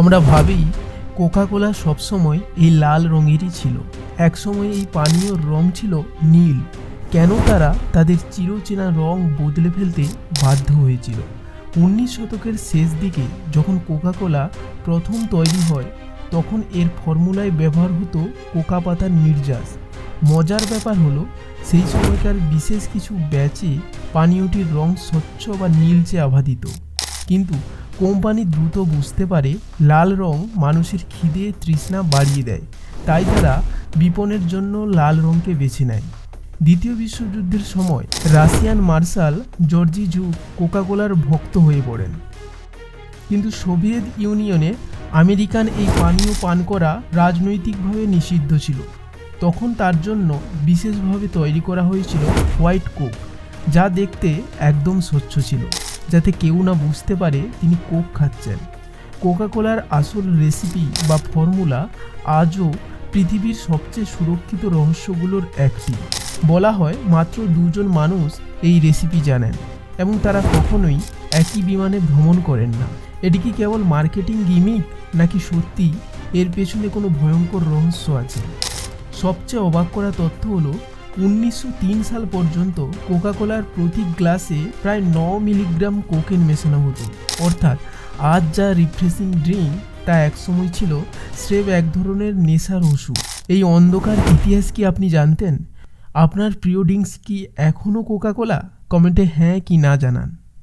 আমরা ভাবি কোকাকোলা সবসময় এই লাল রঙেরই ছিল। একসময় এই পানীয় রং ছিল নীল। কেন তারা তাদের চিরচেনা রং বদলে ফেলতে বাধ্য হয়েছিল? 19 শতকের শেষ দিকে যখন কোকাকোলা প্রথম তৈরি হয়, তখন এর ফর্মুলায় ব্যবহার হতো কোকা পাতার নির্যাস। মজার ব্যাপার হলো, সেই সময়কার বিশেষ কিছু ব্যাচে পানীয়টির রং স্বচ্ছ বা নীলচে আভা দিত। কিন্তু কোম্পানি দ্রুত বুঝতে পারে লাল রং মানুষের খিদে তৃষ্ণা বাড়িয়ে দেয়, তাই তারা বিপণের জন্য লাল রঙকে বেছে নেয়। দ্বিতীয় বিশ্বযুদ্ধের সময় রাশিয়ান মার্শাল জর্জি জুক কোকাকোলার ভক্ত হয়ে পড়েন। কিন্তু সোভিয়েত ইউনিয়নে আমেরিকান এই পানীয় পান করা রাজনৈতিকভাবে নিষিদ্ধ ছিল। তখন তার জন্য বিশেষভাবে তৈরি করা হয়েছিল হোয়াইট কোক, যা দেখতে একদম স্বচ্ছ ছিল, যাতে কেউ না বুঝতে পারে তিনি কোক খাচ্ছেন। কোকাকোলার আসল রেসিপি বা ফর্মুলা আজও পৃথিবীর সবচেয়ে সুরক্ষিত রহস্যগুলোর একটি। বলা হয় মাত্র 2 জন মানুষ এই রেসিপি জানেন, এবং তারা কখনোই একই বিমানে ভ্রমণ করেন না। এটি কি কেবল মার্কেটিং গিমিক, নাকি সত্যি এর পেছনে কোনো ভয়ঙ্কর রহস্য আছে? সবচেয়ে অবাক করা তথ্য হলো 1903 সাল পর্যন্ত কোকাকোলার প্রতি গ্লাসে প্রায় 9 মিলিগ্রাম কোকেন মেশানো হতো। অর্থাৎ আজ যা রিফ্রেশিং ড্রিঙ্ক, তা একসময় ছিল স্রেফ এক ধরনের নেশার ওষুধ। এই অন্ধকার ইতিহাস কি আপনি জানতেন? আপনার প্রিয় ড্রিঙ্কস কি এখনও কোকাকোলা? কমেন্টে হ্যাঁ কি না জানান।